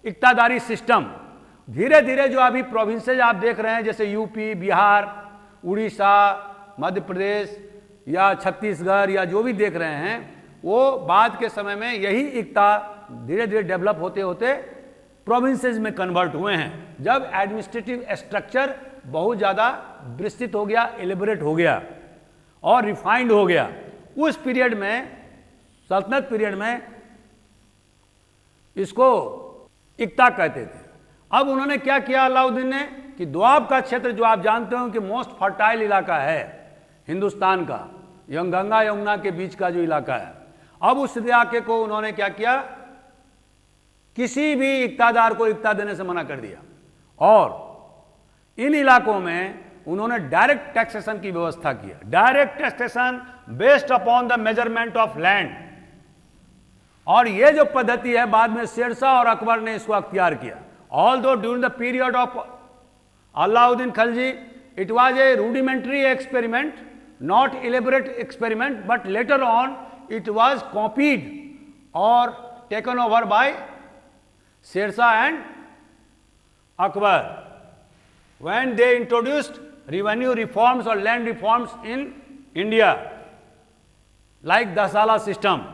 इक्तादारी सिस्टम। धीरे धीरे जो अभी प्रोविंसेज आप देख रहे हैं, जैसे यूपी, बिहार, उड़ीसा, मध्य प्रदेश या छत्तीसगढ़ या जो भी देख रहे हैं, वो बाद के समय में यही इक्ता धीरे धीरे डेवलप होते होते प्रोविंसेज में कन्वर्ट हुए हैं, जब एडमिनिस्ट्रेटिव स्ट्रक्चर बहुत ज़्यादा विस्तृत हो गया, एलिबरेट हो गया और रिफाइंड हो गया। उस पीरियड में, सल्तनत पीरियड में, इसको इक्ता कहते थे। अब उन्होंने क्या किया अलाउद्दीन ने कि दोआब का क्षेत्र, जो आप जानते हो कि मोस्ट फर्टाइल इलाका है हिंदुस्तान का, गंगा यमुना के बीच का जो इलाका है, अब उस इलाके को उन्होंने क्या किया? किसी भी इक्तादार को इक्ता देने से मना कर दिया। और इन इलाकों में उन्होंने डायरेक्ट टैक्सेशन की व्यवस्था किया। Direct taxation based upon the measurement of land. और ये जो पद्धति है बाद में शेरशाह और अकबर ने इसको अख्तियार किया। Although during the period of Alauddin Khilji, it was a rudimentary experiment, not elaborate experiment, but later on it was copied or taken over by Sher Shah and Akbar when they introduced revenue reforms or land reforms in India, like दसाला system.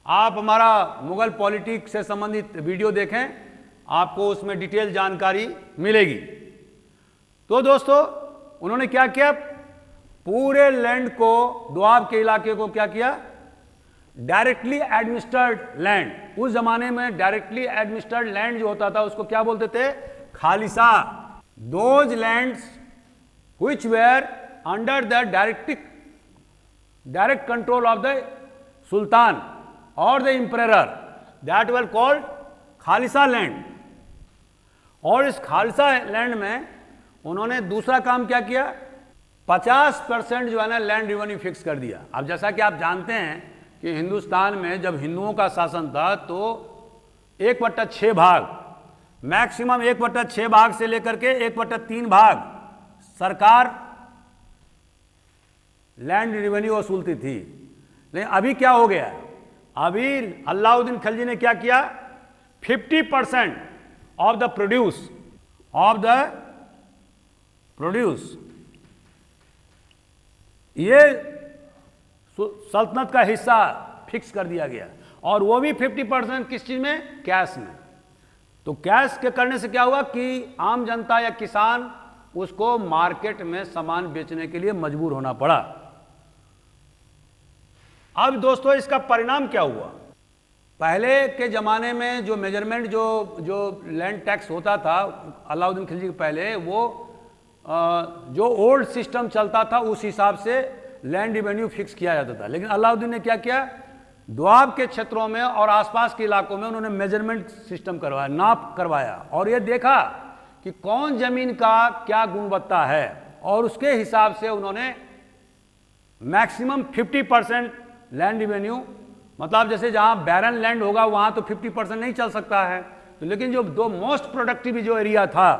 आप हमारा मुगल पॉलिटिक्स से संबंधित वीडियो देखें, आपको उसमें डिटेल जानकारी मिलेगी। तो दोस्तों उन्होंने क्या किया? पूरे लैंड को, दोआब के इलाके को क्या किया? Directly administered land. उस जमाने में डायरेक्टली एडमिनिस्टर्ड लैंड जो होता था उसको क्या बोलते थे? Khalisa. Those lands which were under the direct control of the sultan और the emperor, that were called Khalisa land. और इस खालिसा लैंड में उन्होंने दूसरा काम क्या किया? 50% जो है ना लैंड रेवेन्यू फिक्स कर दिया। अब जैसा कि आप जानते हैं कि हिंदुस्तान में जब हिंदुओं का शासन था तो 1/6 भाग, मैक्सिमम 1/6 भाग से लेकर के 1/3 भाग सरकार लैंड रेवेन्यू वसूलती थी। लेकिन अभी क्या हो गया? अभी अलाउद्दीन खिलजी ने क्या किया? 50% of the produce ये सल्तनत का हिस्सा फिक्स कर दिया गया, और वो भी 50% किस चीज़ में? कैश में। तो कैश के करने से क्या हुआ कि आम जनता या किसान उसको मार्केट में सामान बेचने के लिए मजबूर होना पड़ा। अब दोस्तों इसका परिणाम क्या हुआ? पहले के ज़माने में जो मेजरमेंट जो लैंड टैक्स होता था अलाउद्दीन खिलजी के पहले, वो जो ओल्ड सिस्टम चलता था उस हिसाब से लैंड रेवेन्यू फिक्स किया जाता था। लेकिन अलाउद्दीन ने क्या किया, दोआब के क्षेत्रों में और आसपास के इलाकों में उन्होंने मेजरमेंट सिस्टम करवाया, नाप करवाया, और ये देखा कि कौन जमीन का क्या गुणवत्ता है, और उसके हिसाब से उन्होंने मैक्सिमम 50% लैंड रेवेन्यू, मतलब जैसे जहां बैरन लैंड होगा वहां तो 50% नहीं चल सकता है, तो लेकिन जो दो मोस्ट प्रोडक्टिव जो एरिया था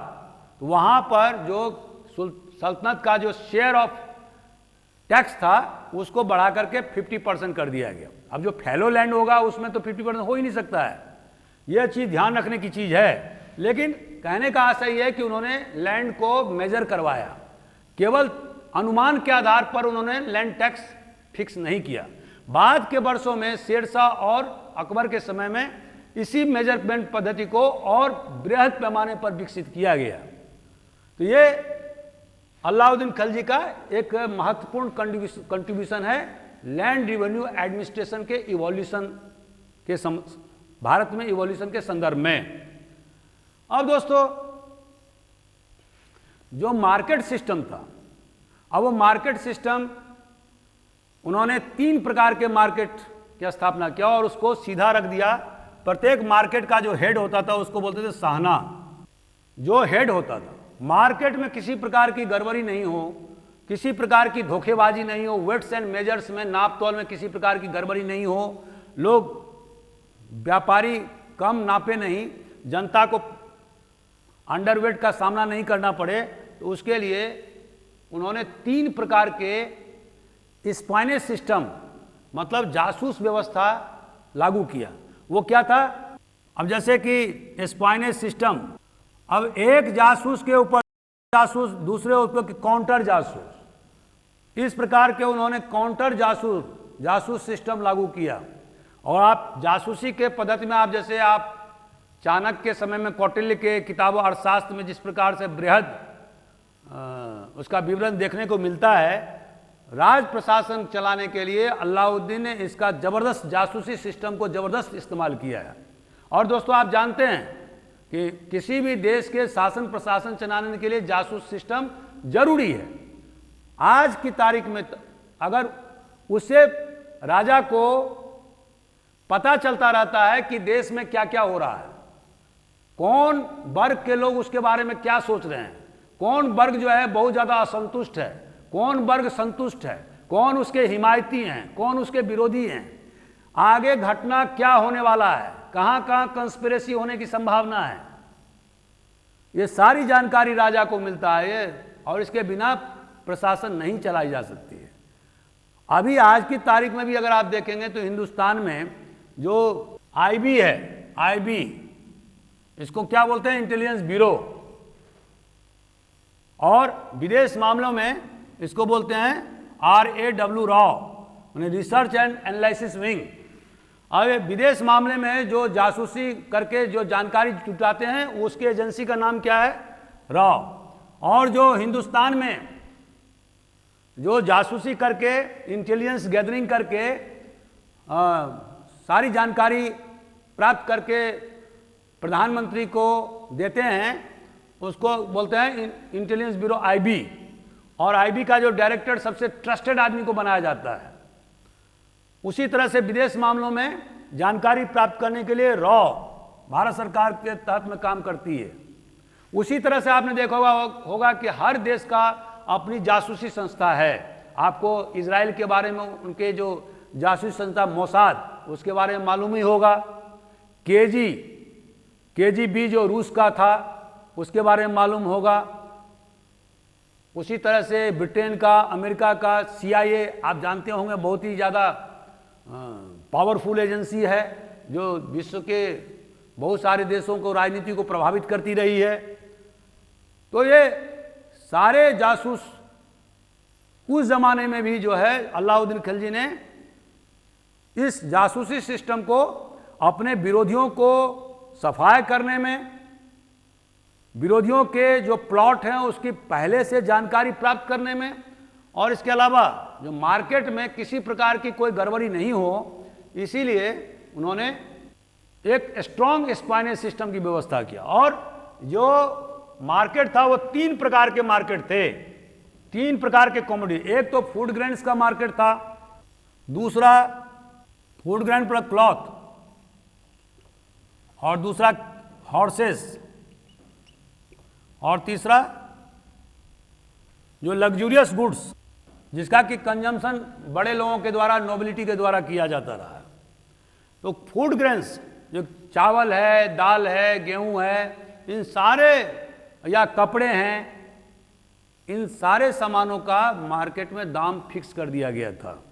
तो वहां पर जो सल्तनत का जो शेयर ऑफ टैक्स था उसको बढ़ा करके 50% कर दिया गया। अब जो फैलो लैंड होगा उसमें तो 50% हो ही नहीं सकता है, यह चीज ध्यान रखने की चीज है। लेकिन कहने का आशय यह है कि उन्होंने लैंड को मेजर करवाया, केवल अनुमान के आधार पर उन्होंने लैंड टैक्स फिक्स नहीं किया। बाद के वर्षों में शेरशाह और अकबर के समय में इसी मेजरमेंट पद्धति को और बृहद पैमाने पर विकसित किया गया। तो ये अलाउद्दीन खिलजी का एक महत्वपूर्ण कंट्रीब्यूशन है लैंड रेवेन्यू एडमिनिस्ट्रेशन के इवोल्यूशन के भारत में इवोल्यूशन के संदर्भ में। अब दोस्तों जो मार्केट सिस्टम था, अब वो मार्केट सिस्टम उन्होंने 3 प्रकार के मार्केट की स्थापना किया और उसको सीधा रख दिया। प्रत्येक मार्केट का जो हेड होता था उसको बोलते थे साहना। जो हेड होता था, मार्केट में किसी प्रकार की गड़बड़ी नहीं हो, किसी प्रकार की धोखेबाजी नहीं हो, वेट्स एंड मेजर्स में नाप तोल में किसी प्रकार की गड़बड़ी नहीं हो, लोग व्यापारी कम नापे नहीं, जनता को अंडरवेट का सामना नहीं करना पड़े, तो उसके लिए उन्होंने 3 प्रकार के स्पाइनेज सिस्टम, मतलब जासूस व्यवस्था लागू किया। वो क्या था? अब जैसे कि स्पाइनेज सिस्टम, अब एक जासूस के ऊपर जासूस, दूसरे ऊपर काउंटर जासूस, इस प्रकार के उन्होंने काउंटर जासूस सिस्टम लागू किया। और आप जासूसी के पद्धति में आप जैसे आप चाणक्य के समय में कौटिल्य के किताबों अर्थशास्त्र में जिस प्रकार से बृहद उसका विवरण देखने को मिलता है, राज प्रशासन चलाने के लिए अलाउद्दीन ने इसका जबरदस्त जासूसी सिस्टम को जबरदस्त इस्तेमाल किया है। और दोस्तों आप जानते हैं कि किसी भी देश के शासन प्रशासन चलाने के लिए जासूस सिस्टम जरूरी है। आज की तारीख में अगर उसे राजा को पता चलता रहता है कि देश में क्या क्या हो रहा है, कौन वर्ग के लोग उसके बारे में क्या सोच रहे हैं, कौन वर्ग जो है बहुत ज़्यादा असंतुष्ट है, कौन वर्ग संतुष्ट है, कौन उसके हिमायती हैं, कौन उसके विरोधी हैं, आगे घटना क्या होने वाला है, कहाँ कहाँ कंस्पिरेसी होने की संभावना है, ये सारी जानकारी राजा को मिलता है। और इसके बिना प्रशासन नहीं चलाई जा सकती है। अभी आज की तारीख में भी अगर आप देखेंगे तो हिंदुस्तान में जो आईबी है, आईबी इसको क्या बोलते हैं? इंटेलिजेंस ब्यूरो, और विदेश मामलों में इसको बोलते हैं RAW Rao, research and analysis wing. अब विदेश मामले में जो जासूसी करके जो जानकारी जुटाते हैं उसके एजेंसी का नाम क्या है? राव। और जो हिंदुस्तान में जो जासूसी करके इंटेलिजेंस गैदरिंग करके सारी जानकारी प्राप्त करके प्रधानमंत्री को देते हैं उसको बोलते हैं इंटेलिजेंस ब्यूरो आईबी। और आईबी का जो डायरेक्टर सबसे ट्रस्टेड आदमी को बनाया जाता है। उसी तरह से विदेश मामलों में जानकारी प्राप्त करने के लिए रॉ भारत सरकार के तहत में काम करती है। उसी तरह से आपने देखा होगा कि हर देश का अपनी जासूसी संस्था है। आपको इजराइल के बारे में उनके जो जासूसी संस्था मोसाद उसके बारे में मालूम ही होगा। KGB जो रूस का था उसके बारे में मालूम होगा। उसी तरह से ब्रिटेन का, अमेरिका का CIA आप जानते होंगे, बहुत ही ज़्यादा पावरफुल एजेंसी है जो विश्व के बहुत सारे देशों को, राजनीति को प्रभावित करती रही है। तो ये सारे जासूस उस जमाने में भी जो है अलाउद्दीन खिलजी ने इस जासूसी सिस्टम को अपने विरोधियों को सफाया करने में, विरोधियों के जो प्लॉट हैं उसकी पहले से जानकारी प्राप्त करने में, और इसके अलावा जो मार्केट में किसी प्रकार की कोई गड़बड़ी नहीं हो, इसीलिए उन्होंने एक स्ट्रॉन्ग स्पाइनेज सिस्टम की व्यवस्था किया। और जो मार्केट था वो 3 प्रकार के मार्केट थे, 3 प्रकार के कमोडिटी। एक तो फूड ग्रेन्स का मार्केट था, दूसरा फूड ग्रेन पर क्लॉथ, और दूसरा हॉर्सेस, और तीसरा जो लग्जूरियस गुड्स जिसका कि कंजम्पशन बड़े लोगों के द्वारा, नोबिलिटी के द्वारा किया जाता रहा है। तो फूड ग्रेन्स जो चावल है, दाल है, गेहूं है, इन सारे, या कपड़े हैं, इन सारे सामानों का मार्केट में दाम फिक्स कर दिया गया था।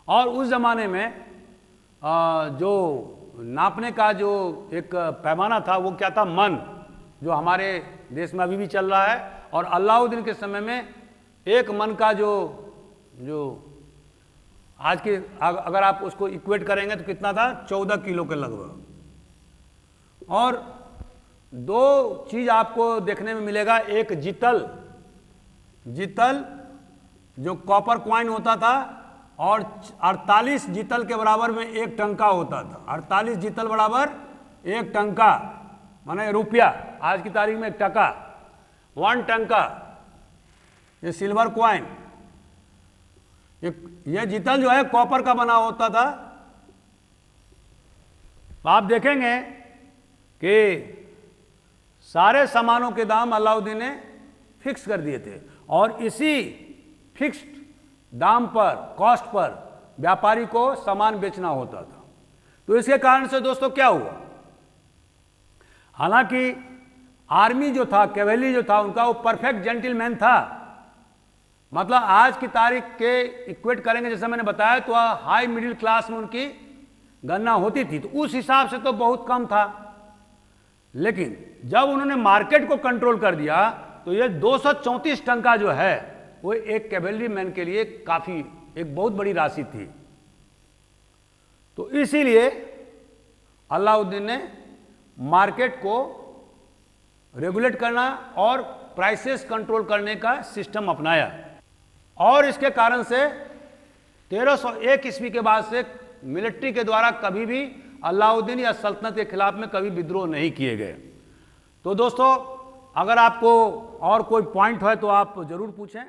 और उस ज़माने में जो नापने का जो एक पैमाना था वो क्या था, मन, जो हमारे देश में अभी भी चल रहा है। और अलाउद्दीन के समय में एक मन का जो आज के अगर आप उसको इक्वेट करेंगे तो कितना था, 14 किलो के लगभग। और 2 चीज़ आपको देखने में मिलेगा, एक जितल जो कॉपर क्वाइन होता था, और 48 जितल के बराबर में 1 टंका होता था। 48 जितल बराबर 1 टंका, माने रुपया, आज की तारीख में 1 टका, 1 टंका, ये सिल्वर क्वाइन। ये जितल जो है कॉपर का बना होता था। तो आप देखेंगे कि सारे सामानों के दाम अलाउद्दीन ने फिक्स कर दिए थे, और इसी फिक्स्ड दाम पर, कॉस्ट पर व्यापारी को सामान बेचना होता था। तो इसके कारण से दोस्तों क्या हुआ, हालांकि आर्मी जो था, कैवेलरी जो था, उनका वो परफेक्ट जेंटलमैन था। मतलब आज की तारीख के इक्वेट करेंगे, जैसे मैंने बताया, तो हाई मिडिल क्लास में उनकी गणना होती थी, तो उस हिसाब से तो बहुत कम था। लेकिन जब उन्होंने मार्केट को कंट्रोल कर दिया तो ये 234 टंका जो है वो एक कैवेलरी मैन के लिए काफी, एक बहुत बड़ी राशि थी। तो इसीलिए अलाउद्दीन ने मार्केट को रेगुलेट करना और प्राइसेस कंट्रोल करने का सिस्टम अपनाया। और इसके कारण से 1301 ईस्वी के बाद से मिलिट्री के द्वारा कभी भी अलाउद्दीन या सल्तनत के खिलाफ में कभी विद्रोह नहीं किए गए। तो दोस्तों, अगर आपको और कोई पॉइंट है तो आप जरूर पूछें।